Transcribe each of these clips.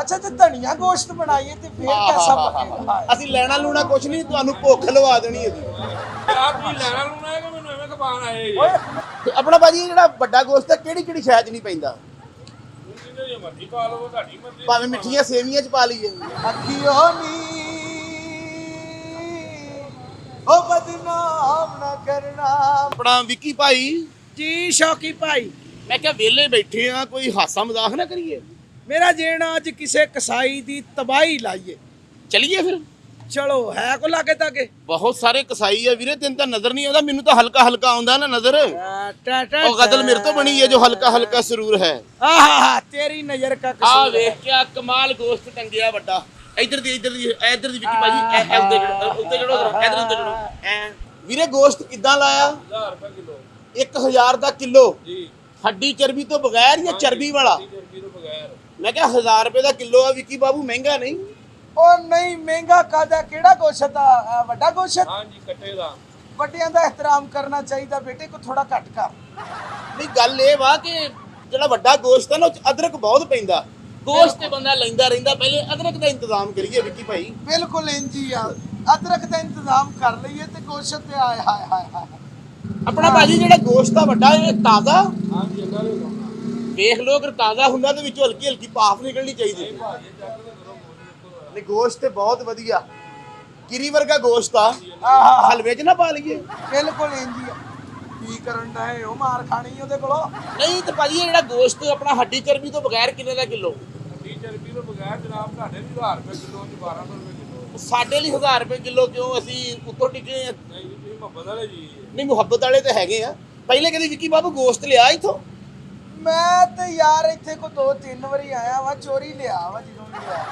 ਅੱਛਾ ਤੇ ਧਨੀਆ ਗੋਸ਼ਤ ਬਣਾਈਏ ਤੇ ਫੇਰ ਕੈਸਾ ਬਣੇਗਾ? ਅਸੀਂ ਲੈਣਾ ਲੂਣਾ ਕੁਛ ਨਹੀਂ, ਤੁਹਾਨੂੰ ਭੁੱਖ ਲਵਾ ਦੇਣੀ ਇਹਦੀ। ਯਾਰ ਤੁਸੀਂ ਲੈਣਾ ਲੂਣਾ ਹੈ ਕਿ ਮੈਨੂੰ ਐਵੇਂ ਖਪਾਣ ਆਏ ਜੀ? ਤੇ ਆਪਣਾ ਭਾਜੀ ਇਹ ਜਿਹੜਾ ਵੱਡਾ ਗੋਸ਼ਤ ਹੈ ਕਿਹੜੀ ਕਿਹੜੀ ਸ਼ਾਇਦ ਨਹੀਂ ਪੈਂਦਾ? ਤੁਸੀਂ ਜੇ ਮਰਜ਼ੀ ਪਾ ਲਓ, ਤੁਹਾਡੀ ਮਰਜ਼ੀ। ਭਾਵੇਂ ਮਿੱਠੀਆਂ ਸੇਵੀਆਂ ਚ ਪਾ ਲਈਏ। ਅੱਖੀਓ ਨੀ ਉਹ ਬਦਨਾਮ ਨਾ ਕਰਨਾ। ਆਪਣਾ ਵਿੱਕੀ ਭਾਈ ਜੀ ਸ਼ੌਕੀ ਭਾਈ, ਮੈਂ ਕਿਹਾ ਵਿਹਲੇ ਬੈਠੇ ਆ, ਕੋਈ ਹਾਸਾ ਮਜ਼ਾਕ ਨਾ ਕਰੀਏ। ਮੇਰਾ ਜੇਣਾ ਅੱਜ ਕਿਸੇ ਕਸਾਈ ਦੀ ਤਬਾਹੀ ਲਾਈਏ। ਚਲੀਏ ਫਿਰ। ਚਲੋ ਹੈ ਕੋ ਲਾਗੇ ਤਾਗੇ? ਬਹੁਤ ਸਾਰੇ ਕਸਾਈ ਆ ਵੀਰੇ, ਤੈਨੂੰ ਤਾਂ ਨਜ਼ਰ ਨਹੀਂ ਆਉਂਦਾ, ਮੈਨੂੰ ਤਾਂ ਹਲਕਾ ਹਲਕਾ ਆਉਂਦਾ ਨਾ ਨਜ਼ਰ। ਉਹ ਗਜ਼ਲ ਮੇਰੇ ਤੋਂ ਬਣੀ ਹੈ, ਜੋ ਹਲਕਾ ਹਲਕਾ ਸਰੂਰ ਹੈ। ਆਹਾ ਤੇਰੀ ਨਜ਼ਰ ਕਾ ਆ ਕਸੂਰ ਵੇਖ ਕੇ ਕਮਾਲ ਗੋਸ਼ਤ ਟੰਗਿਆ ਵੱਡਾ। ਇੱਧਰ ਦੀ ਵਿੱਕੀ ਭਾਜੀ ਉੱਤੇ ਜੜੋ ਇੱਧਰ ਉੱਤੇ ਜੜੋ। ਵੀਰੇ ਗੋਸ਼ਤ ਕਿੱਦਾਂ ਲਾਇਆ? 1000 ਰੁਪਏ ਕਿਲੋ 1000 ਦਾ ਕਿਲੋ। ਜੀ। ਹੱਡੀ ਚਰਬੀ ਤੋਂ ਬਗੈਰ ਜਾਂ ਚਰਬੀ ਵਾਲਾ? ਚਰਬੀ ਤੋਂ ਬਗੈਰ। ਮੈਂ ਕਿਹਾ 1000 ਰੁਪਏ ਦਾ ਕਿਲੋ ਆ ਵਿੱਕੀ ਬਾਬੂ, ਮਹਿੰਗਾ ਨਹੀਂ। ਉਹ ਨਹੀਂ ਮਹਿੰਗਾ ਕਾਦਾ, ਕਿਹੜਾ ਗੋਸ਼ਤ ਆ? ਵੱਡਾ ਗੋਸ਼ਤ। ਹਾਂਜੀ ਕੱਟੇ ਦਾ। ਵੱਡਿਆਂ ਦਾ ਇਹਤਰਾਮ ਕਰਨਾ ਚਾਹੀਦਾ ਬੇਟੇ, ਕੋ ਥੋੜਾ ਘੱਟ ਕਰ। ਨਹੀਂ ਗੱਲ ਇਹ ਵਾ ਕਿ ਜਿਹੜਾ ਵੱਡਾ ਗੋਸ਼ਤ ਹੈ ਨਾ ਉਹ 'ਚ ਅਦਰਕ ਬਹੁਤ ਪੈਂਦਾ। ਗੋਸ਼ਤ ਤੇ ਬੰਦਾ ਲੈਂਦਾ ਰਹਿੰਦਾ, ਪਹਿਲੇ ਅਦਰਕ ਦਾ ਇੰਤਜ਼ਾਮ ਕਰੀਏ ਵਿੱਕੀ ਭਾਈ। ਬਿਲਕੁਲ ਇੰਜੀ ਆ, ਅਦਰਕ ਦਾ ਇੰਤਜ਼ਾਮ ਕਰ ਲਈਏ ਤੇ ਗੋਸ਼ਤ ਤੇ ਆਏ ਹਾਏ ਹਾਏ ਹਾਏ। ਆਪਣਾ ਭਾਜੀ ਜਿਹੜਾ ਗੋਸ਼ਤ ਆ ਵੱਡਾ, ਇਹ ਤਾਜ਼ਾ ਹਾਂਜੀ ਅੱਗਾ ਦੇ ਲਓ। ਵੇਖ ਲਓ, ਅਗਰ ਤਾਜ਼ਾ ਹੁੰਦਾ ਤੇ ਵਿੱਚੋਂ ਹਲਕੀ ਹਲਕੀ ਭਾਫ ਨਿਕਲਣੀ ਚਾਹੀਦੀ। ਭਾਜੀ ਚੱਕ ਦੇ ਕਰੋ ਨਹੀਂ ਗੋਸ਼ਤ ਤੇ ਬਹੁਤ ਵਧੀਆ, ਕਿਰੀ ਵਰਗਾ ਗੋਸ਼ਤ ਆ। ਆਹਾ ਹਲਵੇ 'ਚ ਨਾ ਪਾ ਲਈਏ। ਬਿਲਕੁਲ ਇੰਜੀ ਆ। ਕੀ ਕਰਨ ਦਾ ਹੈ ਉਹ, ਮਾਰ ਖਾਣੀ ਉਹਦੇ ਕੋਲੋਂ। ਨਹੀਂ ਤੇ ਭਾਜੀ ਇਹ ਜਿਹੜਾ ਗੋਸ਼ਤ ਆਪਣਾ ਹੱਡੀ ਚਰਬੀ ਤੋਂ ਬਗੈਰ ਕਿੰਨੇ ਦਾ ਕਿਲੋ? ਹੱਡੀ ਚਰਬੀ ਤੋਂ ਬਗੈਰ ਜਨਾਬ ਤੁਹਾਡੇ ਵੀ 1000 ਰੁਪਏ ਕਿਲੋ ਤੇ 1200 ਰੁਪਏ ਕਿਲੋ। ਸਾਡੇ ਲਈ 1000 ਰੁਪਏ ਕਿਲੋ ਕਿਉਂ? ਅਸੀਂ ਉੱਤੋਂ ਟਿਕੇ ਆ। ਨਹੀਂ ਜੀ ਤੁਸੀਂ ਮੁਹੱਬਤ ਵਾਲੇ ਜੀ। ਨਹੀਂ ਮੁਹੱਬਤ ਵਾਲੇ ਤਾਂ ਹੈਗੇ ਆ। ਪਹਿਲੇ ਕਦੀ ਵਿੱਕੀ ਬਾਬੂ ਗੋਸ਼ਤ ਲਿਆ ਇੱਥੋਂ? ਮੈਂ ਤੇ ਯਾਰ ਇੱਥੇ ਕੋ 2-3 ਵਾਰੀ ਆਇਆ ਵਾ, ਚੋਰੀ ਲਿਆ ਵਾ ਜਦੋਂ ਵੀ ਲਿਆ।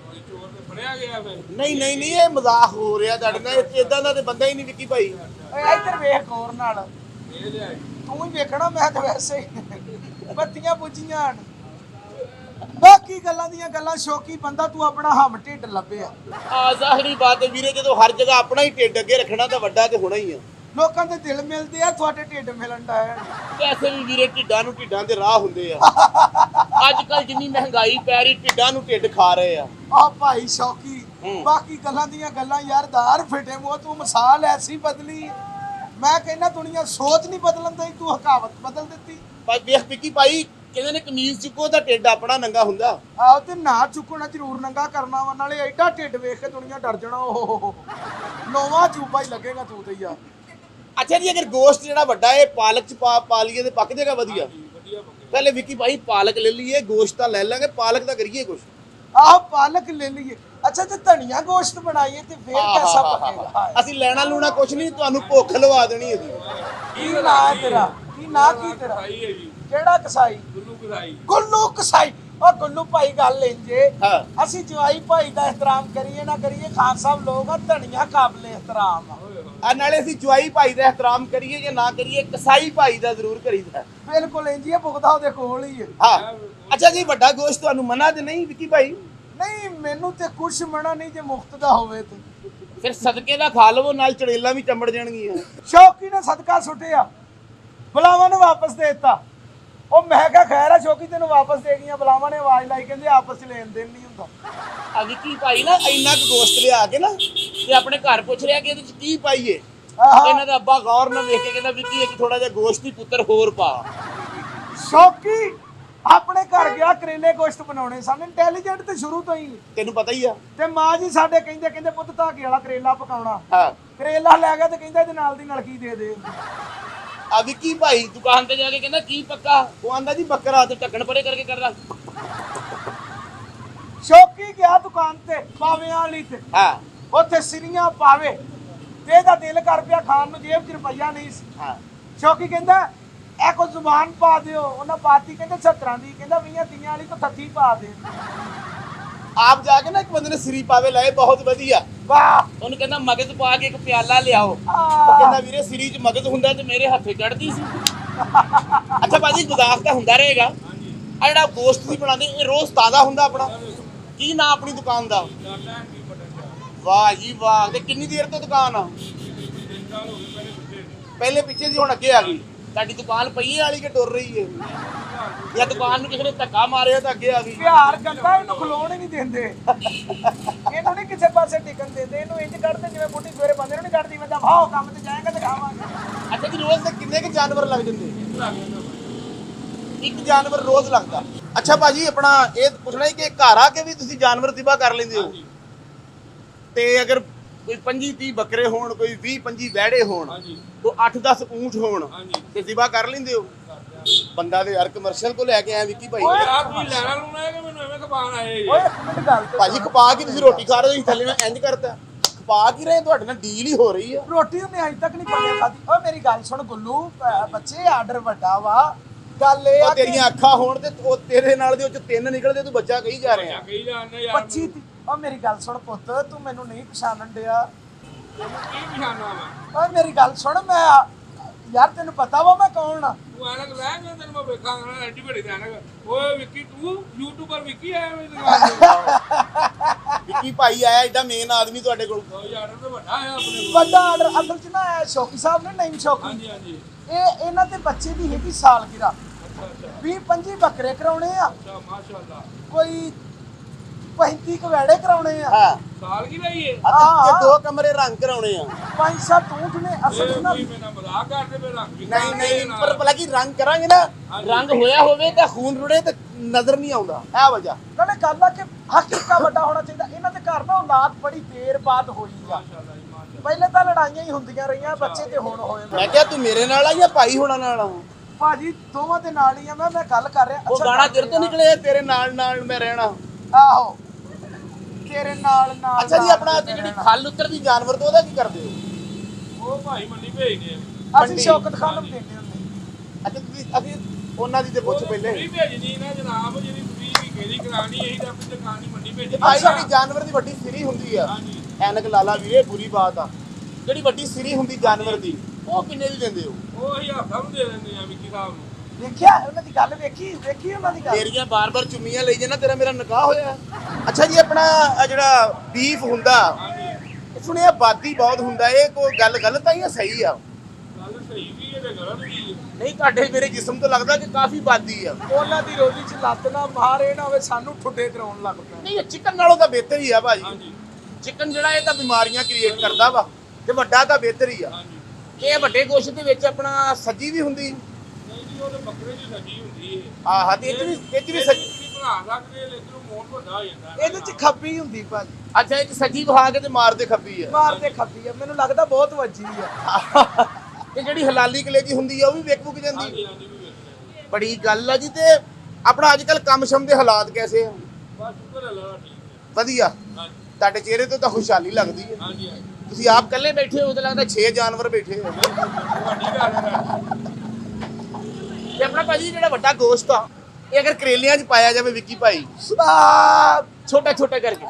ਕੋਈ ਚੋਰ ਤੇ ਫੜਿਆ ਗਿਆ ਫਿਰ? ਨਹੀਂ ਇਹ ਮਜ਼ਾਕ ਹੋ ਰਿਹਾ ਤੁਹਾਡੇ ਨਾਲ। ਇਦਾਂ ਦਾ ਤੇ ਬੰਦਾ ਹੀ ਨਹੀਂ ਵਿੱਕੀ ਭਾਈ। ਓਏ ਇੱਧਰ ਵੇਖ ਗੌਰ ਨਾਲ, ਇਹ ਲਿਆਏ। ਤੂੰ ਹੀ ਵੇਖਣਾ, ਮੈਂ ਤਾਂ ਵੈਸੇ ਹੀ ਬੱਤੀਆਂ ਬੁੱਝੀਆਂ ਹਨ। ਬਾਕੀ ਗੱਲਾਂ ਦੀਆਂ ਗੱਲਾਂ, ਸ਼ੌਕੀ ਬੰਦਾ ਤੂੰ ਆਪਣਾ ਹਮ ਢਿੱਡ ਲੱਭਿਆ। ਆ ਜ਼ਾਹਰੀ ਬਾਤ ਹੈ ਵੀਰੇ, ਜਦੋਂ ਹਰ ਜਗ੍ਹਾ ਆਪਣਾ ਹੀ ਢਿੱਡ ਅੱਗੇ ਰੱਖਣਾ ਤਾਂ ਵੱਡਾ ਤੇ ਹੋਣਾ ਹੀ ਆ। ਲੋਕਾਂ ਦੇ ਦਿਲ ਮਿਲਦੇ ਆ, ਤੁਹਾਡੇ ਢਿੱਡ ਮਿਲਣ ਦਾ ਹੈ। ਵੈਸੇ ਵੀ ਵੀਰੇ ਢਿੱਡਾਂ ਦੇ ਰਾਹ ਹੁੰਦੇ ਆ। ਅੱਜ ਕੱਲ ਜਿੰਨੀ ਮਹਿੰਗਾਈ ਪੈ ਰਹੀ, ਢਿੱਡਾਂ ਨੂੰ ਢਿੱਡ ਖਾ ਰਹੇ ਆ। ਆ ਭਾਈ ਸ਼ੌਕੀ, ਬਾਕੀ ਗੱਲਾਂ ਦੀਆਂ ਗੱਲਾਂ ਯਾਰ, ਦਾਰ ਫਿੱਟੇ ਮੂੰਹ ਤੂੰ ਮਿਸਾਲ ਐਸੀ ਬਦਲੀ, ਮੈਂ ਕਹਿੰਦਾ ਦੁਨੀਆ ਸੋਚ ਨਹੀਂ ਬਦਲਣ ਦੀ, ਤੂੰ ਹਕਾਵਤ ਬਦਲ ਦਿੱਤੀ। ਪਰ ਵੇਖ ਵਿੱਕੀ ਭਾਈ, ਕਹਿੰਦੇ ਨੇ ਕਮੀਜ਼ ਚੁੱਕੋ ਤਾਂ ਢਿੱਡ ਆਪਣਾ ਨੰਗਾ ਹੁੰਦਾ। ਆਹ ਤੇ ਨਾ ਚੁੱਕਣਾ ਜ਼ਰੂਰ ਨੰਗਾ ਕਰਨਾ ਵਾ, ਨਾਲੇ ਐਡਾ ਢਿੱਡ ਵੇਖ ਕੇ ਦੁਨੀਆ ਡਰ ਜਾਣਾ। ਓਹ ਨੋਵਾ ਚੂਬਾ ਹੀ ਲੱਗੇਗਾ ਤੂੰ ਤੇ ਯਾਰ। ਅੱਛਾ ਜੀ, ਅਗਰ ਗੋਸ਼ਤ ਜਿਹੜਾ ਵੱਡਾ ਇਹ ਪਾਲਕ ਚ ਪਾ ਲਈਏ ਤੇ ਪੱਕ ਜਾਏਗਾ ਵਧੀਆ? ਵਧੀਆ ਪੱਕੇ। ਪਹਿਲੇ ਵਿੱਕੀ ਭਾਈ ਪਾਲਕ ਲੈ ਲਈਏ, ਗੋਸ਼ਤ ਤਾਂ ਲੈ ਲਾਂਗੇ, ਪਾਲਕ ਤਾਂ ਕਰੀਏ ਕੁਛ। ਆਹ ਪਾਲਕ ਲੈ ਲਈਏ। ਅੱਛਾ ਤੇ ਧਨੀਆ ਗੋਸ਼ਤ ਬਣਾਈਏ ਤੇ ਫੇਰ ਕੈਸਾ ਬਣੇਗਾ? ਅਸੀਂ ਲੈਣਾ ਲੂਣਾ ਕੁਛ ਨਹੀਂ, ਤੁਹਾਨੂੰ ਭੁੱਖ ਲਵਾ ਦੇਣੀ ਇਹਦੀ। ਕੀ ਨਾਂ ਹੈ ਤੇਰਾ? ਕੀ ਨਾਂ ਕੀ ਤੇਰਾ? ਕਸਾਈ ਹੈ ਜੀ। ਕਿਹੜਾ ਕਸਾਈ? ਗੁੱਲੂ ਕਸਾਈ। ਗੁੱਲੂ ਕਸਾਈ। ਉਹ ਗੁੱਲੂ ਭਾਈ ਗੱਲ ਇੰਜੇ, ਹਾਂ। ਅਸੀਂ ਜਵਾਈ ਭਾਈ ਦਾ ਇਹਤਰਾਮ ਕਰੀਏ ਨਾ ਕਰੀਏ, ਖਾਨ ਸਾਹਿਬ ਲੋਕ ਆ, ਧਨੀਆ ਕਾਬਲੇ ਇਹਤਰਾਮ ਆ। ਆ ਨਾਲੇ ਅਸੀਂ ਜਵਾਈ ਭਾਈ ਦਾ ਇਹਤਰਾਮ ਕਰੀਏ ਜਾਂ ਨਾ ਕਰੀਏ, ਕਸਾਈ ਭਾਈ ਦਾ ਜ਼ਰੂਰ ਕਰੀਦਾ। ਬਿਲਕੁਲ ਇੰਜੀ ਆ, ਭੁਗਦਾ ਉਹਦੇ ਕੋਲ ਹੀ ਹੈ। ਹਾਂ। ਅੱਛਾ ਜੀ, ਵੱਡਾ ਗੋਸ਼ਤ ਤੁਹਾਨੂੰ ਮਨਾ ਤੇ ਨਹੀਂ ਵਿੱਕੀ ਭਾਈ? ਨਹੀਂ ਮੈਨੂੰ ਤੇ ਕੁਛ ਮਨਾ ਨਹੀਂ, ਜੇ ਮੁਫਤ ਦਾ ਹੋਵੇ ਤੇ ਫਿਰ ਸਦਕੇ ਦਾ ਖਾ ਲਵੋ, ਨਾਲ ਚੜੇਲਾਂ ਵੀ ਚੰਬੜ ਜਾਣਗੀਆਂ। ਸ਼ੌਕੀ ਨੇ ਸਦਕਾ ਸੁੱਟਿਆ, ਬੁਲਾਵਾਂ ਨੇ ਵਾਪਸ ਦੇ ਦਿੱਤਾ। ਉਹ ਮੈਂ ਕਿਹਾ ਖੈਰ ਆ ਸ਼ੌਕੀ, ਤੈਨੂੰ ਵਾਪਸ ਦੇ ਗਈਆਂ। ਬੁਲਾਵਾਂ ਨੇ ਆਵਾਜ਼ ਲਾਈ, ਕਹਿੰਦੇ ਆਪਸ ਚ ਲੈਣ ਦੇਣ ਨਹੀਂ ਹੁੰਦਾ। ਆ ਵਿੱਕੀ ਭਾਈ ਨਾ ਇੰਨਾ ਕੁ ਗੋਸ਼ਤ ਲਿਆ ਕੇ ਨਾ ਤੇ ਆਪਣੇ ਘਰ ਪੁੱਛ ਰਿਹਾ ਕਿ ਇਹਦੇ ਚ ਕੀ ਪਾਈਏ। ਆਹਾ ਇਹਨਾਂ ਦਾ ਅੱਬਾ ਗੌਰ ਨਾਲ ਵੇਖ ਕੇ ਕਹਿੰਦਾ ਵਿੱਕੀ ਇੱਕ ਥੋੜਾ ਜਿਹਾ ਗੋਸ਼ਤ ਹੀ ਪੁੱਤਰ ਹੋਰ ਪਾ। ਸ਼ੌਕੀ ਆਪਣੇ ਘਰ ਗਿਆ, ਕਰੇਲੇ ਗੋਸ਼ਤ ਬਣਾਉਣੇ ਸਨ। ਇੰਟੈਲੀਜੈਂਟ ਤੇ ਸ਼ੁਰੂ ਤੋਂ ਹੀ, ਤੈਨੂੰ ਪਤਾ ਹੀ ਆ। ਤੇ ਮਾਂ ਜੀ ਸਾਡੇ ਕਹਿੰਦੇ ਪੁੱਤ ਧਾਗੇ ਵਾਲਾ ਕਰੇਲਾ ਪਕਾਉਣਾ। ਹਾਂ। ਕਰੇਲਾ ਲੈ ਗਿਆ ਤੇ ਕਹਿੰਦਾ ਇਹਦੇ ਨਾਲ ਦੀ ਨਲਕੀ ਦੇ ਦੇ। ਆ ਵਿੱਕੀ ਭਾਈ ਦੁਕਾਨ ਤੇ ਜਾ ਕੇ ਕਹਿੰਦਾ ਕੀ ਪੱਕਾ? ਉਹ ਆਂਦਾ ਜੀ ਬੱਕਰਾ, ਤੇ ਢੱਕਣ ਪਰੇ ਕਰਕੇ ਕਰਦਾ। ਸ਼ੌਕੀ ਗਿਆ ਦੁਕਾਨ ਤੇ ਪਾਵਿਆਂ ਵਾਲੀ ਤੇ, ਹਾਂ। ਉੱਥੇ ਸਿਰੀਆਂ ਪਾਵੇ ਤੇ ਇਹਦਾ ਦਿਲ ਕਰ ਪਿਆ ਖਾਣ ਨੂੰ, ਜੇਬ 'ਚ ਰੁਪਈਆ ਨਹੀਂ ਸੀ। ਹਾਂ। ਸ਼ੌਕੀ ਕਹਿੰਦਾ ਇਹ ਕੋ ਜ਼ੁਬਾਨ ਪਾ ਦਿਓ। ਉਹਨਾਂ ਪਾਤੀ, ਕਹਿੰਦੇ 70 ਦੀ, ਕਹਿੰਦਾ 20 ਤੀਆਂ ਵਾਲੀ ਤੋਂ 30 ਪਾ ਦੇ। ਆਪ ਜਾ ਕੇ ਨਾ ਇੱਕ ਬੰਦੇ ਨੇ ਸਰੀ ਪਾਵੇ ਲਾਏ, ਬਹੁਤ ਵਧੀਆ। ਵਾਹ। ਉਹਨੂੰ ਕਹਿੰਦਾ ਮਗਜ਼ ਪਾ ਕੇ ਇੱਕ ਪਿਆਲਾ ਲਿਆਓ। ਉਹ ਆਹ, ਕਹਿੰਦਾ ਵੀਰੇ ਸਰੀ 'ਚ ਮਗਜ਼ ਹੁੰਦਾ ਤੇ ਮੇਰੇ ਹੱਥੇ ਚੜਦੀ ਸੀ। ਅੱਛਾ ਭਾਜੀ, ਗੁਦਾਖ ਤਾਂ ਹੁੰਦਾ ਰਹੇਗਾ। ਆ ਜਿਹੜਾ ਗੋਸ਼ਤ ਦੀ ਬਣਾਉਂਦੇ, ਇਹ ਰੋਜ਼ ਤਾਜ਼ਾ ਹੁੰਦਾ ਆਪਣਾ? ਕੀ ਨਾਂ ਆਪਣੀ ਦੁਕਾਨ ਦਾ? ਵਾਹ ਜੀ ਵਾਹ। ਤੇ ਕਿੰਨੀ ਦੇਰ ਤੋਂ ਦੁਕਾਨ ਆ? ਪਹਿਲੇ ਪਿੱਛੇ ਸੀ, ਹੁਣ ਅੱਗੇ ਆ ਗਈ। ਤੁਹਾਡੀ ਦੁਕਾਨ ਪਈਏ ਵਾਲੀ ਕਿ ਟੁਰ ਰਹੀ ਹੈ? ਜਾਂ ਦੁਕਾਨ ਨੂੰ ਕਿਸੇ ਨੇ ਧੱਕਾ ਮਾਰਿਆ ਤਾਂ ਅੱਗੇ ਆ ਗਈ। ਪਿਆਰ ਕਰਦਾ ਇਹਨੂੰ ਖਲੋਣ ਹੀ ਨਹੀਂ ਦਿੰਦੇ ਇਹਨੂੰ ਨਹੀਂ ਕਿਸੇ ਪਾਸੇ ਟਿਕਣ ਦਿੰਦੇ ਇਹਨੂੰ ਇੰਜ ਕੱਢਦੇ ਜਿਵੇਂ ਬੁੱਢੀ ਸਵੇਰੇ ਬੰਦੇ ਨੂੰ ਨਹੀਂ ਕੱਢਦੀ ਮੈਂ ਭਾਓ ਕੰਮ ਤੇ ਜਾਏਗਾ ਤੇ ਖਾਵਾਂਗੇ। ਅੱਛਾ ਜੀ ਰੋਜ਼ ਦੇ ਕਿੰਨੇ ਕੁ ਜਾਨਵਰ ਲੱਗ ਜਾਂਦੇ? ਇੱਕ ਜਾਨਵਰ ਰੋਜ਼ ਲੱਗਦਾ। ਅੱਛਾ ਭਾਜੀ ਆਪਣਾ ਇਹ ਪੁੱਛਣਾ ਸੀ ਕਿ ਘਰ ਆ ਕੇ ਵੀ ਤੁਸੀਂ ਜਾਨਵਰ ਜ਼ਿਬਾ ਕਰ ਲੈਂਦੇ ਹੋ? ਤੇ ਅਗਰ ਕੋਈ 25-30 ਬੱਕਰੇ ਹੋਣ, ਕੋਈ 20-25 ਵਹਿੜੇ ਹੋਣ, ਤੋਂ 8-10 ਊਂਠ ਹੋਣ ਤੇ ਜ਼ਿਬਾ ਕਰ ਲੈਂਦੇ ਹੋ? ਬੰਦਾ ਦੇ ਯਾਰ ਕਮਰਸ਼ੀਅਲ ਕੋ ਲੈ ਕੇ ਆਇਆ ਵਿੱਕੀ ਭਾਈ। ਯਾਰ ਤੁਸੀਂ ਲੈਣਾ ਲੂਣਾ ਹੈ ਕਿ ਮੈਨੂੰ ਐਵੇਂ ਖਪਾਣ ਆਏ ਜੀ? ਓਏ ਇੱਕ ਮਿੰਟ ਗੱਲ ਤੇ ਭਾਜੀ ਖਪਾ ਕੇ ਤੁਸੀਂ ਰੋਟੀ ਖਾ ਰਹੇ ਹੋ, ਥੱਲੇ ਮੈਂ ਇੰਜ ਕਰਤਾ ਖਪਾ ਕੀ ਰਹੇ? ਤੁਹਾਡੇ ਨਾਲ ਡੀਲ ਹੀ ਹੋ ਰਹੀ ਆ। ਰੋਟੀ ਉਹਨੇ ਅਜੇ ਤੱਕ ਨਹੀਂ ਪਾਣੀ ਖਾਦੀ। ਓਏ ਮੇਰੀ ਗੱਲ ਸੁਣ ਗੁੱਲੂ ਬੱਚੇ ਆਰਡਰ ਵੱਡਾ ਵਾ ਗੱਲ ਇਹ ਉਹ ਆ ਤੇਰੀਆਂ ਅੱਖਾਂ ਹੋਣ ਤੇ ਉਹ ਤੇਰੇ ਨਾਲ ਦੇ ਉਹ ਚ 3 ਨਿਕਲਦੇ, ਤੂੰ ਬੱਚਾ ਕਹੀ ਜਾ ਰਿਹਾ। ਕਹੀ ਜਾਂਦੇ ਯਾਰ 25 ਓ ਮੇਰੀ ਗੱਲ ਸੁਣ ਪੁੱਤ ਤੂੰ ਮੈਨੂੰ ਨਹੀਂ ਪਛਾਣਨ ਡਿਆ। ਕੀ ਪਛਾਣਾ ਵਾ? ਓਏ ਮੇਰੀ ਗੱਲ ਸੁਣ ਮੈਂ ਯਾਰ ਤੈਨੂੰ ਪਤਾ ਵਾ ਮੈਂ ਕੌਣ ਆ? ਤੂੰ ਐਨਕ ਲੈ ਮੈਂ ਤੈਨੂੰ ਮੈਂ ਵੇਖਾਂਗਾ ਐਡੀ ਵੱਡੀ ਤੇ ਐਨਕ। ਓਏ ਵਿੱਕੀ ਤੂੰ ਯੂਟਿਊਬਰ ਵਿੱਕੀ ਆਇਆ ਮੇਰੀ ਦੁਕਾਨ ਤੇ। ਵਿੱਕੀ ਭਾਈ ਆਇਆ ਏਡਾ ਮੇਨ ਆਦਮੀ ਤੁਹਾਡੇ ਕੋਲ। ਯਾਰ ਤਾਂ ਵੱਡਾ ਆ ਆਪਣੇ ਕੋਲ। ਵੱਡਾ ਆਰਡਰ ਅਸਲ ਚ ਨਾ ਇਹ ਸ਼ੌਕੀ ਸਾਹਿਬ ਨੇ ਨਹੀਂ ਸ਼ੌਕੀ ਹਾਂਜੀ ਹਾਂਜੀ ਇਹ ਇਹਨਾਂ ਦੇ ਬੱਚੇ ਦੀ ਹੈਗੀ ਸਾਲਗਿਰਾ। ਅੱਛਾ ਅੱਛਾ 20-25 ਬੱਕਰੇ ਕਰਾਉਣੇ ਆ, ਅੱਛਾ ਮਾਸ਼ਾਅੱਲਾ। ਕੋਈ 35 ਕਵੈੜੇ ਕਰਾਉਣੇ ਆ। ਹਾਂ ਸਾਲ ਕੀ ਲਈ ਹੈ? ਤੇ 2 ਕਮਰੇ ਰੰਗ ਕਰਾਉਣੇ ਆ। 5-7 ਊਂਠ ਨੇ ਅਸਲ ਚ ਨਾ ਕੋਈ ਮੇਰਾ ਮਜ਼ਾਕ ਕਰਦੇ ਪਏ ਰੰਗ ਵੀ ਨਹੀਂ ਨਹੀਂ ਪਰ ਭਲਾ ਕੀ ਰੰਗ ਕਰਾਂਗੇ ਨਾ, ਰੰਗ ਹੋਇਆ ਹੋਵੇ ਤਾਂ ਖੂਨ ਰੁੜੇ ਤੇ ਨਜ਼ਰ ਨਹੀਂ ਆਉਂਦਾ, ਇਹ ਵਜ੍ਹਾ। ਨਾਲੇ ਗੱਲ ਆ ਕਿ ਹਕੀਕਾ ਵੱਡਾ ਹੋਣਾ ਚਾਹੀਦਾ। ਇਹਨਾਂ ਦੇ ਘਰ ਨਾ ਔਲਾਦ ਬੜੀ ਦੇਰ ਬਾਅਦ ਹੋਈ ਆ। ਮਾਸ਼ਾਅੱਲਾ ਜੀ ਮਾਸ਼ਾਅੱਲਾ। ਪਹਿਲੇ ਤਾਂ ਲੜਾਈਆਂ ਹੀ ਹੁੰਦੀਆਂ ਰਹੀਆਂ ਬੱਚੇ ਤੇ ਹੁਣ ਹੋਏ ਮੈਂ ਕਿਹਾ ਤੂੰ ਮੇਰੇ ਨਾਲ ਆ ਜਾਂ ਭਾਈ ਹੋਣਾ ਨਾਲ ਆ? ਭਾਜੀ ਦੋਵਾਂ ਦੇ ਨਾਲ ਹੀ ਆ ਮੈਂ ਗੱਲ ਕਰ ਰਿਹਾ। ਉਹ ਗਾਣਾ ਤੇਰੇ ਤੋਂ ਨਿਕਲਿਆ, ਤੇਰੇ ਨਾਲ ਨਾਲ ਮੈਂ ਰਹਿਣਾ। ਆਹੋ ਤੇਰੇ ਨਾਲ ਨਾਲ ਅੱਛਾ ਜੀ ਆਪਣਾ ਤੇ ਜਿਹੜੀ ਖੱਲ ਉਤਰਦੀ ਜਾਨਵਰ ਤੋਂ ਉਹਦਾ ਕੀ ਕਰਦੇ ਹੋ? ਉਹ ਭਾਈ ਮੰਡੀ ਭੇਜਦੇ ਆ। ਅਸੀਂ ਸ਼ੌਕਤ ਖਾਨ ਨੂੰ ਦਿੰਦੇ ਹੁੰਦੇ। ਅੱਛਾ ਤੁਸੀਂ ਅਸੀਂ ਉਹਨਾਂ ਦੀ ਤੇ ਪੁੱਛ ਪਹਿਲੇ। ਵੀ ਭੇਜਣੀ ਨਾ ਜਨਾਬ, ਜਿਹੜੀ ਤੁਸੀਂ ਵੀ ਗੇਰੀ ਕਰਾਣੀ ਇਹੀ ਤਾਂ ਆਪਣੀ ਦੁਕਾਨ ਦੀ ਮੰਡੀ ਭੇਜੀ। ਭਾਈ ਜਿਹੜੀ ਜਾਨਵਰ ਦੀ ਵੱਡੀ ਸਿਰੀ ਹੁੰਦੀ ਆ, ਹਾਂਜੀ ਐਨਕ ਲਾਲਾ ਵੀਰੇ ਬੁਰੀ ਬਾਤ ਆ, ਜਿਹੜੀ ਵੱਡੀ ਸਿਰੀ ਹੁੰਦੀ ਜਾਨਵਰ ਦੀ ਉਹ ਕਿੰਨੇ ਦੀ ਦਿੰਦੇ ਹੋ? ਉਹ ਹੀ ਹਫਤਾ ਨੂੰ ਦੇ ਦਿੰਦੇ ਆ ਵਿੱਕੀ ਸਾਹਿਬ ਨੂੰ। ਦੇਖਿਆ ਉਹਨਾਂ ਦੀ ਗੱਲ ਵੇਖੀ ਉਹਨਾਂ ਦੀ ਗੱਲ। ਤੇਰੀਆਂ ਬਾਰ-ਬਾਰ ਚੁੰਮੀਆਂ ਲਈ ਜਾਣਾ, ਤੇਰਾ ਮੇਰਾ ਨਿਕਾਹ ਹੋਇਆ। ਅੱਛਾ ਜੀ ਆਪਣਾ ਆਹ ਜਿਹੜਾ ਬੀਫ ਹੁੰਦਾ ਸੁਣਿਆ ਬਾਦੀ ਬਹੁਤ ਹੁੰਦਾ, ਇਹ ਕੋਈ ਗੱਲ ਗਲਤ ਆ ਜਾਂ ਸਹੀ ਆ? ਗੱਲ ਸਹੀ ਵੀ ਹੈ ਤੇ ਗਲਤ ਵੀ ਹੈ। ਨਹੀਂ ਤੁਹਾਡੇ ਮੇਰੇ ਜਿਸਮ ਤੋਂ ਲੱਗਦਾ ਕਿ ਕਾਫੀ ਬਾਦੀ ਆ। ਉਹਨਾਂ ਦੀ ਰੋਟੀ 'ਚ ਲੱਤ ਨਾ ਮਾਰੇ ਨਾ ਹੋਵੇ ਸਾਨੂੰ ਠੁੱਡੇ ਕਰਾਉਣ ਲੱਗ ਪਿਆ। ਨਹੀਂ ਇਹ ਚਿਕਨ ਨਾਲੋਂ ਤਾਂ ਬਿਹਤਰ ਹੀ ਆ ਭਾਜੀ। ਹਾਂਜੀ ਚਿਕਨ ਜਿਹੜਾ ਇਹ ਤਾਂ ਬਿਮਾਰੀਆਂ ਕ੍ਰੀਏਟ ਕਰਦਾ ਵਾ ਤੇ ਵੱਡਾ ਤਾਂ ਬਿਹਤਰ ਹੀ ਆ। ਹਾਂਜੀ ਇਹ ਵੱਡੇ ਗੋਸ਼ਤ ਦੇ ਵਿੱਚ ਆਪਣਾ ਸੱਜੀ ਵੀ ਹੁੰਦੀ। ਨਹੀਂ ਜੀ ਉਹ ਤਾਂ ਬੱਕਰੇ ਦੀ ਸੱਜੀ ਹੁੰਦੀ ਹੈ। ਆਹ ਤੇ ਇਹ 'ਚ ਵੀ ਸੱਜੀ। ਤੁਸੀਂ ਬਣਾ ਸਕਦੇ ਲੇਕਿਨ ਉਹ ਮੋਟ ਵੱਡਾ ਹੋ ਜਾਂਦਾ। ਇਹਦੇ 'ਚ ਖੱਬੀ ਹੁੰਦੀ ਭਾਜੀ। ਅੱਛਾ ਇਹ 'ਚ ਸੱਜੀ ਵਹਾ ਕੇ ਤੇ ਮਾਰਦੇ ਖੱਬੀ ਆ। ਮਾਰਦੇ ਖੱਬੀ ਆ, ਮੈਨੂੰ ਲੱਗਦਾ ਬਹੁਤ ਵੱਜੀ ਆ। ਤੇ ਜਿਹੜੀ ਹਲਾਲੀ ਕਲੇਜੀ ਹੁੰਦੀ ਆ ਉਹ ਵੀ ਵਿਕ ਬੁਕ ਜਾਂਦੀ। ਹਾਂਜੀ ਹਾਂਜੀ ਵੀ ਵੇਖਦੇ ਬੜੀ ਗੱਲ ਆ ਜੀ। ਤੇ ਆਪਣਾ ਅੱਜ ਕੱਲ ਕੰਮ ਸ਼ਮ ਦੇ ਹਾਲਾਤ ਕੈਸੇ ਆ? ਬਸ ਸ਼ੁਕਰ ਅੱਲਾਹ ਦਾ, ਠੀਕ ਹੈ। ਵਧੀਆ। ਹਾਂਜੀ ਤੁਹਾਡੇ ਚਿਹਰੇ ਤੋਂ ਤਾਂ ਖੁਸ਼ਹਾਲੀ ਲੱਗਦੀ ਹੈ। ਹਾਂਜੀ ਹਾਂਜੀ ਤੁਸੀਂ ਆਪ ਇਕੱਲੇ ਬੈਠੇ ਹੋ ਤਾਂ ਲੱਗਦਾ 6 ਜਾਨਵਰ ਬੈਠੇ ਹੋ। ਵੱਡੀ ਗੱਲ ਹੈ। ਤੇ ਆਪਣਾ ਭਾਜੀ ਜਿਹੜਾ ਵੱਡਾ ਗੋਸ਼ਤ ਆ ਇਹ ਅਗਰ ਕਰੇਲਿਆਂ 'ਚ ਪਾਇਆ ਜਾਵੇ ਵਿੱਕੀ ਭਾਈ, ਸੁਭਾਨ ਛੋਟਾ ਛੋਟਾ ਕਰਕੇ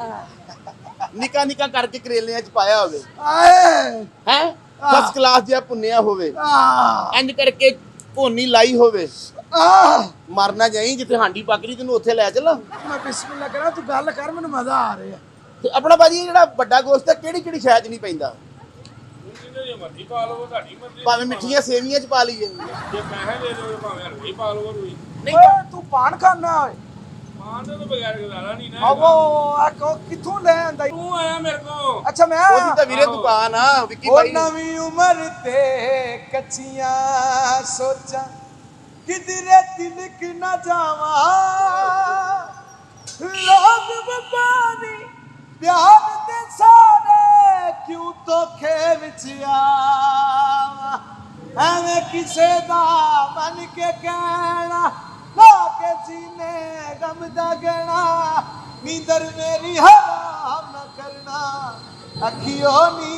ਨਿੱਕਾ ਨਿੱਕਾ ਕਰਕੇ ਕਰੇਲਿਆਂ 'ਚ ਪਾਇਆ ਹੋਵੇ, ਆਏ ਹੈ ਫਸਟ ਕਲਾਸ ਜਿਹਾ ਭੁੰਨਿਆ ਹੋਵੇ, ਆ ਇੰਜ ਕਰਕੇ ਭੋਨੀ ਲਾਈ ਹੋਵੇ, ਆ ਮਰਨਾ ਜਾਈ ਜਿੱਥੇ ਹਾਂਡੀ ਪੱਕ ਰਹੀ ਤੈਨੂੰ ਉੱਥੇ ਲੈ ਚੱਲ। ਮੈਂ ਬਿਸਮਿਲ੍ਲਾ ਕਰਾਂ ਤੂੰ ਗੱਲ ਕਰ ਮੈਨੂੰ ਮਜ਼ਾ ਆ ਰਿਹਾ। ਤੇ ਆਪਣਾ ਭਾਜੀ ਇਹ ਜਿਹੜਾ ਵੱਡਾ ਗੋਸ਼ਤ ਹੈ ਕਿਹੜੀ ਕਿਹੜੀ ਸ਼ਾਇਦ ਨਹੀਂ ਪੈਂਦਾ? ਜੇ ਮਰਜ਼ੀ ਪਾ ਲਓ ਤੁਹਾਡੀ ਮਰਜ਼ੀ। ਭਾਵੇਂ ਮਿੱਠੀਆਂ ਸੇਵੀਆਂ 'ਚ ਪਾ ਲਈਏ। ਜੇ ਪੈਸੇ ਦੇ ਦਿਓ ਭਾਵੇਂ ਹਲਵੇ ਪਾ ਲਓ ਰੋਈ। ਨਹੀਂ ਓਏ ਤੂੰ ਪਾਨ ਖਾਨਾ ਓਏ। ਮਾਨ ਦੇ ਤੋਂ ਬਗੈਰ ਗੁਜ਼ਾਰਾ ਨਹੀਂ ਨਾ ਆਵੋ ਆ ਕਿੱਥੋਂ ਲੈ ਆਂਦਾ? ਤੂੰ ਆਇਆ ਮੇਰੇ ਕੋਲ। ਅੱਛਾ ਮੈਂ ਉਹਦੀ ਤਾਂ ਵੀਰੇ ਦੁਕਾਨ ਆ ਵਿੱਕੀ ਉਹ ਭਾਈ। ਨਵੀਂ ਉਮਰ ਤੇ ਕੱਚੀਆਂ ਸੋਚਾਂ ਕਿਧਰੇ ਤਿਲਕ ਨਾ ਜਾਵਾਂ, ਲੋਕ ਵਫਾਨੀ ਪਿਆਰ ਦੇ ਸਾਰੇ ਕਿਉਂ ਧੋਖੇ ਵਿੱਚ ਆਵਾਂ, ਐਵੇਂ ਕਿਸੇ ਦਾ ਮਨ ਕੇ ਕਹਿਣਾ ਲਾ ਕੇ ਸੀਨੇ ਗਮ ਦਾ ਗਹਿਣਾ, ਨੀਂਦਰ ਮੇਰੀ ਹਰਾਮ ਨਾ ਕਰਨਾ ਅੱਖੀਓ ਨੀ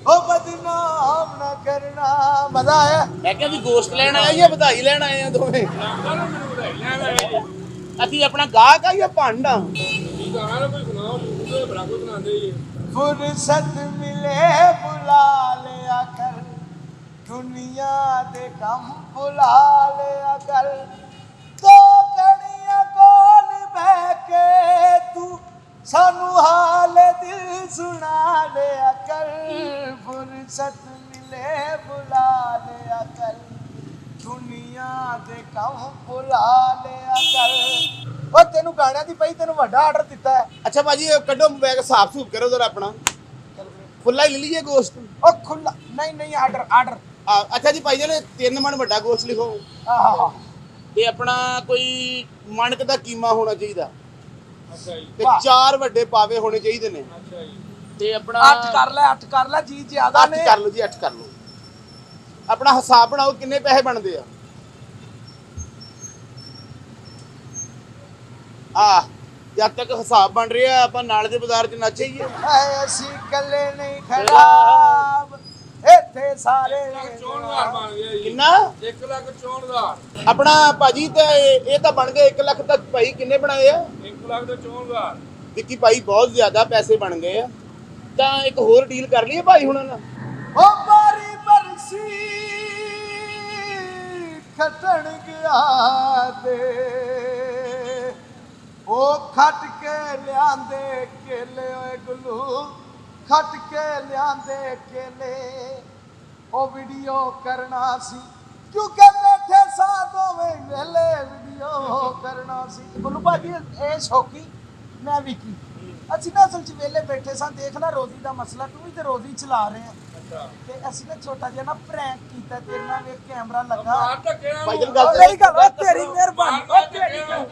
ਉਹ ਬਦਨਾਮ ਨਾ ਕਰਨਾ। ਮਜ਼ਾ ਆਇਆ? ਮੈਂ ਕਿਹਾ ਵੀ ਗੋਸ਼ਤ ਲੈਣ ਆਏ ਜਾਂ ਵਧਾਈ ਲੈਣ ਆਏ ਆ ਦੋਵੇਂ? ਲੱਗਦਾ ਨਾ ਮੈਨੂੰ ਵਧਾਈ ਲੈ ਮੈਂ ਜੀ। ਅਸੀਂ ਆਪਣਾ ਗਾਹਕ ਆ ਜਾਂ ਭੰਡ ਆ? ਕੀ ਗਾਣਾ ਕੋਈ ਸੁਣਾਓ YouTube ਤੇ ਬੜਾ ਕੁਝ ਸੁਣਾਉਂਦੇ ਜੀ। फुर्सत मिले बुला लिया कर, दुनिया दे कम बुला लिया कर, तो कड़ियां कोल बह के तू सानू हाल दिल सुना लिया कर, फुर्सत मिले बुला लिया कर, ਦੁਨੀਆ ਦੇ ਕੰਮ ਭੁਲਾ ਲਿਆ ਕਰ। ਉਹ ਤੈਨੂੰ ਗਾਣਿਆਂ ਦੀ ਪਈ, ਤੈਨੂੰ ਵੱਡਾ ਆਰਡਰ ਦਿੱਤਾ ਹੈ। ਅੱਛਾ ਭਾਜੀ ਇਹ ਕੱਢੋ ਬੈਗ ਸਾਫ ਸੂਫ ਕਰੋ ਜ਼ਰਾ ਆਪਣਾ ਖੁੱਲਾ ਹੀ ਲੈ ਲਈਏ ਗੋਸ਼ਤ। ਉਹ ਖੁੱਲਾ ਨਹੀਂ ਆਰਡਰ ਅੱਛਾ ਜੀ ਭਾਈ ਜਾਨ 3 ਮਣ ਵੱਡਾ ਗੋਸ਼ਤ ਲਿਖੋ ਆਹਾ ਤੇ ਆਪਣਾ ਕੋਈ ਮਣਕ ਦਾ ਕੀਮਾ ਹੋਣਾ ਚਾਹੀਦਾ ਅੱਛਾ ਜੀ ਤੇ ਵਾਹ। 4 ਵੱਡੇ ਪਾਵੇ ਹੋਣੇ ਚਾਹੀਦੇ ਨੇ ਅੱਛਾ ਜੀ ਤੇ ਆਪਣਾ 8 ਕਰ ਲੈ ਜੀ ਜ਼ਿਆਦਾ 8 ਨੇ। ਕਰ ਲਓ ਜੀ 8 ਕਰ ਲਓ ਆਪਣਾ ਹਿਸਾਬ ਬਣਾਓ ਕਿੰਨੇ ਪੈਸੇ ਬਣਦੇ ਆ ਜਦ ਤੱਕ ਹਿਸਾਬ ਬਣ ਰਿਹਾ ਆਪਾਂ ਨਾਲ ਦੇ ਬਾਜ਼ਾਰ 'ਚ ਨੱਚਈਏ ਐ ਅਸੀਂ ਇਕੱਲੇ ਨਹੀਂ ਖਰਾਬ ਇੱਥੇ ਸਾਰੇ 1,64,000 ਬਣ ਗਿਆ ਜੀ ਕਿੰਨਾ 1,64,000 ਆਪਣਾ ਭਾਜੀ ਤੇ ਇਹ ਤਾਂ ਬਣ ਗਏ 1 ਲੱਖ ਤੱਕ ਭਾਈ ਕਿੰਨੇ ਬਣਾਏ ਆ 1,64,000 ਵਿੱਕੀ ਭਾਈ ਬਹੁਤ ਜ਼ਿਆਦਾ ਪੈਸੇ ਬਣ ਗਏ ਆ ਤਾਂ ਇੱਕ ਹੋਰ ਡੀਲ ਕਰ ਲਈਏ ਭਾਈ ਹੁਣਾਂ ਨਾਲ ਉਹ ਬਾਰੀ ਬਰਸੀ ਖਟਣ ਗਿਆ ਤੇ ਉਹ ਖੱਟ ਕੇ ਲਿਆਂਦੇ ਕੇਲੇ ਓਏ ਗੁੱਲੂ ਖੱਟ ਕੇ ਲਿਆਂਦੇ ਕੇਲੇ ਉਹ ਵੀਡੀਓ ਕਰਨਾ ਸੀ ਕਿਉਂਕਿ ਬੈਠੇ ਸਾ ਦੋਵੇਂ ਵੇਲੇ ਵੀਡੀਓ ਕਰਨਾ ਸੀ। ਗੁੱਲੂ ਭਾਜੀ ਇਹ ਸ਼ੌਕੀ ਮੈਂ ਵਿਕੀ ਅਸੀਂ ਨਾ ਅਸਲ 'ਚ ਵੇਲੇ ਬੈਠੇ ਸਾਂ, ਦੇਖ ਲੈ ਰੋਜ਼ੀ ਦਾ ਮਸਲਾ, ਤੂੰ ਵੀ ਤੇ ਰੋਜ਼ੀ ਚਲਾ ਰਹੇ ਆ ਤੇ ਅਸੀਂ ਨਾ ਛੋਟਾ ਜਿਹਾ ਨਾ ਪ੍ਰੈਂਕ ਕੀਤਾ ਤੇਰੇ ਨਾਲ, ਵੇਖ ਕੈਮਰਾ ਲੱਗਾ। ਮਾਰ ਧੱਕਿਆ ਭਾਈ ਜਾਨ ਉਹ ਗੱਲ ਮੇਰੀ ਗੱਲ, ਉਹ ਤੇਰੀ ਮਿਹਰਬਾਨੀ, ਉਹ ਤੇਰੀ ਮਾਰ